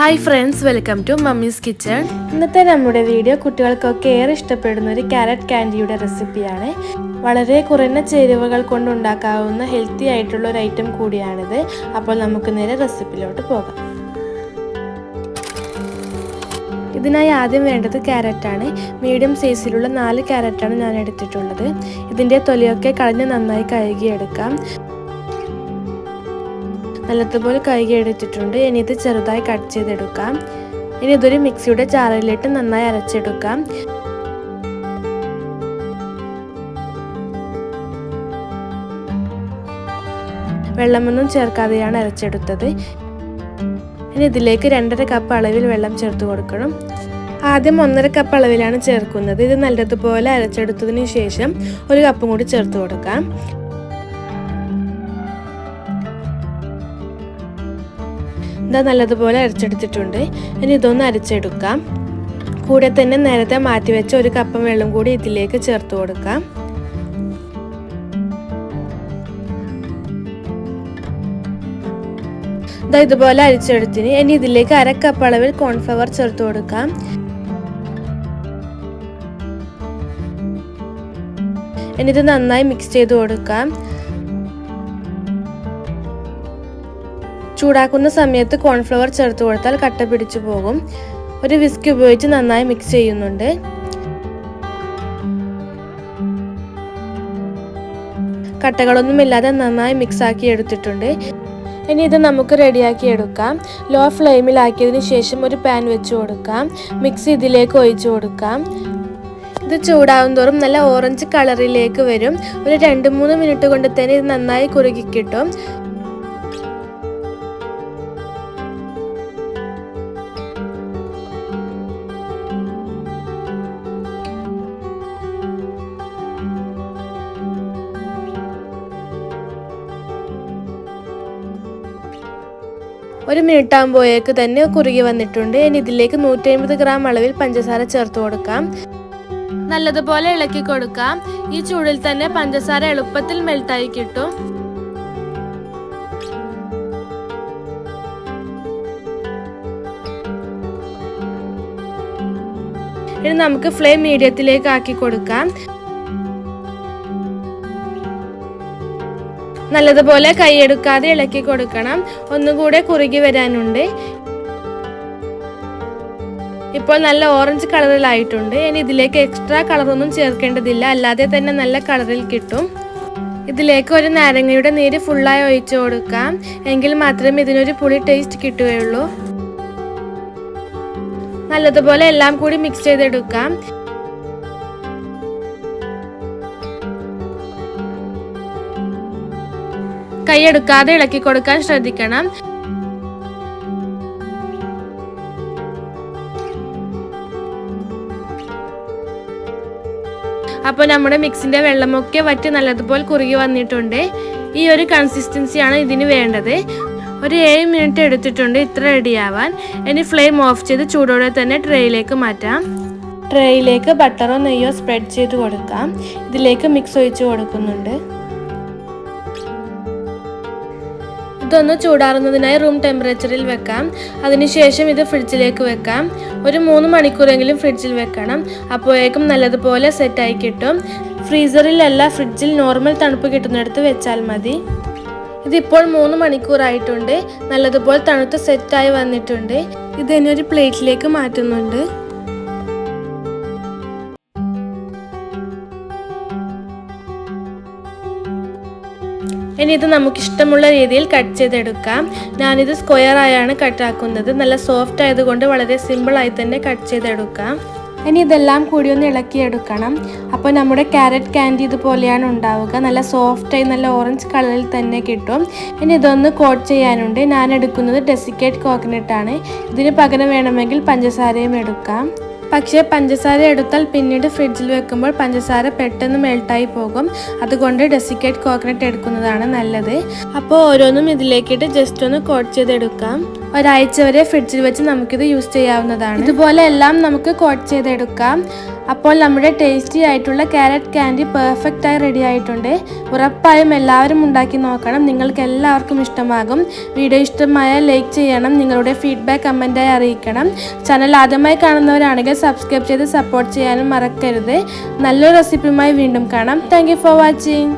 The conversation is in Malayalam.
Hi friends, welcome to mummy's kitchen. ഇന്നത്തെ നമ്മുടെ വീഡിയോ കുട്ടികൾക്കൊക്കെ ഏറെ ഇഷ്ടപ്പെടുന്ന ഒരു ക്യാരറ്റ് കാൻഡിയുടെ റെസിപ്പിയാണ്. വളരെ കുറഞ്ഞ ചേരുവകൾ കൊണ്ട് ഉണ്ടാക്കാവുന്ന ഹെൽത്തി ആയിട്ടുള്ള ഒരു ഐറ്റം കൂടിയാണിത്. അപ്പോൾ നമുക്ക് നേരെ റെസിപ്പിയിലോട്ട് പോകാം. ഇതിനായി ആദ്യം വേണ്ടത് ക്യാരറ്റാണ്. മീഡിയം സൈസിലുള്ള 4 ക്യാരറ്റാണ് ഞാൻ എടുത്തിട്ടുള്ളത്. ഇതിൻ്റെ തൊലിയൊക്കെ കളഞ്ഞ് നന്നായി കഴുകിയെടുക്കാം. നല്ലതുപോലെ കഴുകി എടുത്തിട്ടുണ്ട്. ഇനി ഇത് ചെറുതായി കട്ട് ചെയ്തെടുക്കാം. ഇനി ഇതൊരു മിക്സിയുടെ ജാറിലിട്ട് നന്നായി അരച്ചെടുക്കാം. വെള്ളമൊന്നും ചേർക്കാതെയാണ് അരച്ചെടുത്തത്. ഇനി ഇതിലേക്ക് 2.5 കപ്പ് അളവിൽ വെള്ളം ചേർത്ത് കൊടുക്കണം. ആദ്യം 1.5 കപ്പ് അളവിലാണ് ചേർക്കുന്നത്. ഇത് നല്ലതുപോലെ അരച്ചെടുത്തതിന് ശേഷം 1 കപ്പും കൂടി ചേർത്ത് കൊടുക്കാം. ഇതാ നല്ലതുപോലെ അരച്ചെടുത്തിട്ടുണ്ട്. ഇനി ഇതൊന്ന് അരച്ചെടുക്കാം. കൂടെ തന്നെ നേരത്തെ മാറ്റി വെച്ച 1 കപ്പ് വെള്ളം കൂടി ഇതിലേക്ക് ചേർത്ത് കൊടുക്കാം. ഇതാ ഇതുപോലെ അരച്ചെടുത്തിന്. ഇനി ഇതിലേക്ക് 1/2 കപ്പ് അളവിൽ കോൺഫ്ലവർ ചേർത്ത് കൊടുക്കാം. ഇനി ഇത് നന്നായി മിക്സ് ചെയ്ത് കൊടുക്കാം. ചൂടാക്കുന്ന സമയത്ത് കോൺഫ്ലവർ ചേർത്ത് കൊടുത്താൽ കട്ട പിടിച്ചു പോകും. ഒരു വിസ്ക് ഉപയോഗിച്ച് നന്നായി മിക്സ് ചെയ്യുന്നുണ്ട്. കട്ടകളൊന്നുമില്ലാതെ നന്നായി മിക്സ് ആക്കി എടുത്തിട്ടുണ്ട്. ഇനി ഇത് നമുക്ക് റെഡിയാക്കി എടുക്കാം. ലോ ഫ്ലെയിമിലാക്കിയതിന് ശേഷം ഒരു പാൻ വെച്ച് കൊടുക്കാം. മിക്സ് ഇതിലേക്ക് ഒഴിച്ചു കൊടുക്കാം. ഇത് ചൂടാവും തോറും നല്ല ഓറഞ്ച് കളറിലേക്ക് വരും. ഒരു 2-3 മിനിറ്റ് കൊണ്ട് തന്നെ ഇത് നന്നായി കുറുകി കിട്ടും. ഒരു മിനിറ്റ് ആകുമ്പോഴേക്ക് തന്നെ കുറുകി വന്നിട്ടുണ്ട്. ഇനി ഇതിലേക്ക് 150 ഗ്രാം അളവിൽ പഞ്ചസാര ചേർത്ത് കൊടുക്കാം. നല്ലതുപോലെ ഇളക്കി കൊടുക്കാം. ഈ ചൂടിൽ തന്നെ പഞ്ചസാര എളുപ്പത്തിൽ മെൽട്ടായി കിട്ടും. ഇനി നമുക്ക് ഫ്ലെയിം മീഡിയത്തിലേക്ക് ആക്കി കൊടുക്കാം. നല്ലതുപോലെ കൈയെടുക്കാതെ ഇളക്കി കൊടുക്കണം. ഒന്നുകൂടെ കുറുകി വരാനുണ്ട്. ഇപ്പോൾ നല്ല ഓറഞ്ച് കളറിലായിട്ടുണ്ട്. ഇനി ഇതിലേക്ക് എക്സ്ട്രാ കളറൊന്നും ചേർക്കേണ്ടതില്ല. അല്ലാതെ തന്നെ നല്ല കളറിൽ കിട്ടും. ഇതിലേക്ക് ഒരു നാരങ്ങയുടെ നീര് ഫുള്ളായി ഒഴിച്ചു കൊടുക്കാം. എങ്കിൽ മാത്രമേ ഇതിനൊരു പുളി ടേസ്റ്റ് കിട്ടുകയുള്ളൂ. നല്ലതുപോലെ എല്ലാം കൂടി മിക്സ് ചെയ്തെടുക്കാം. കൈയെടുക്കാതെ ഇളക്കി കൊടുക്കാൻ ശ്രദ്ധിക്കണം. അപ്പോൾ നമ്മുടെ മിക്സിന്റെ വെള്ളമൊക്കെ വറ്റി നല്ലതുപോലെ കുറുകി വന്നിട്ടുണ്ട്. ഈ ഒരു കൺസിസ്റ്റൻസിയാണ് ഇതിന് വേണ്ടത്. ഒരു 7 മിനിറ്റ് എടുത്തിട്ടുണ്ട് ഇത്ര റെഡിയാവാൻ. ഇനി ഫ്ലെയിം ഓഫ് ചെയ്ത് ചൂടോടെ തന്നെ ട്രേയിലേക്ക് മാറ്റാം. ട്രേയിലേക്ക് ബട്ടറോ നെയ്യോ സ്പ്രെഡ് ചെയ്ത് കൊടുക്കാം. ഇതിലേക്ക് മിക്സ് ഒഴിച്ച് കൊടുക്കുന്നുണ്ട്. ഇതൊന്ന് ചൂടാറുന്നതിനായി റൂം ടെമ്പറേച്ചറിൽ വെക്കാം. അതിനുശേഷം ഇത് ഫ്രിഡ്ജിലേക്ക് വെക്കാം. ഒരു 3 മണിക്കൂറെങ്കിലും ഫ്രിഡ്ജിൽ വെക്കണം. അപ്പോഴേക്കും നല്ലതുപോലെ സെറ്റായി കിട്ടും. ഫ്രീസറിലല്ല, ഫ്രിഡ്ജിൽ നോർമൽ തണുപ്പ് കിട്ടുന്നിടത്ത് വെച്ചാൽ മതി. ഇതിപ്പോൾ 3 മണിക്കൂറായിട്ടുണ്ട്. നല്ലതുപോലെ തണുത്ത് സെറ്റായി വന്നിട്ടുണ്ട്. ഇത് ഇനി ഒരു പ്ലേറ്റിലേക്ക് മാറ്റുന്നുണ്ട്. ഇനി ഇത് നമുക്ക് ഇഷ്ടമുള്ള രീതിയിൽ കട്ട് ചെയ്തെടുക്കാം. ഞാനിത് സ്ക്വയർ ആയാണ് കട്ടാക്കുന്നത്. നല്ല സോഫ്റ്റ് ആയതുകൊണ്ട് വളരെ സിമ്പിളായി തന്നെ കട്ട് ചെയ്തെടുക്കാം. ഇനി ഇതെല്ലാം കൂടി ഒന്ന് ഇളക്കിയെടുക്കണം. അപ്പോൾ നമ്മുടെ ക്യാരറ്റ് കാൻഡി ഇതുപോലെയാണ് ഉണ്ടാവുക. നല്ല സോഫ്റ്റായി നല്ല ഓറഞ്ച് കളറിൽ തന്നെ കിട്ടും. ഇനി ഇതൊന്ന് കോട്ട് ചെയ്യാനുണ്ട്. ഞാൻ എടുക്കുന്നത് ഡെസിക്കേറ്റ് കോക്കനട്ട് ആണ്. ഇതിന് പകരം വേണമെങ്കിൽ പഞ്ചസാരയും എടുക്കാം. പക്ഷേ പഞ്ചസാര എടുത്താൽ പിന്നീട് ഫ്രിഡ്ജിൽ വെക്കുമ്പോൾ പഞ്ചസാര പെട്ടെന്ന് മെൽട്ടായി പോകും. അതുകൊണ്ട് ഡെസിക്കേറ്റ് കോക്കനട്ട് എടുക്കുന്നതാണ് നല്ലത്. അപ്പോൾ ഓരോന്നും ഇതിലേക്കിട്ട് ജസ്റ്റ് ഒന്ന് കോട്ട് ചെയ്തെടുക്കാം. ഒരാഴ്ച വരെ ഫ്രിഡ്ജിൽ വെച്ച് നമുക്കിത് യൂസ് ചെയ്യാവുന്നതാണ്. ഇതുപോലെ എല്ലാം നമുക്ക് കോട്ട് ചെയ്തെടുക്കാം. അപ്പോൾ നമ്മുടെ ടേസ്റ്റി ആയിട്ടുള്ള ക്യാരറ്റ് ക്യാൻഡി പെർഫെക്റ്റായി റെഡി ആയിട്ടുണ്ട്. ഉറപ്പായും എല്ലാവരും ഉണ്ടാക്കി നോക്കണം. നിങ്ങൾക്ക് എല്ലാവർക്കും ഇഷ്ടമാകും. വീഡിയോ ഇഷ്ടമായാൽ ലൈക്ക് ചെയ്യണം. നിങ്ങളുടെ ഫീഡ്ബാക്ക് കമൻറ്റായി അറിയിക്കണം. ചാനൽ ആദ്യമായി കാണുന്നവരാണെങ്കിൽ സബ്സ്ക്രൈബ് ചെയ്ത് സപ്പോർട്ട് ചെയ്യാനും മറക്കരുത്. നല്ലൊരു റെസിപ്പിയുമായി വീണ്ടും കാണാം. Thank you for watching.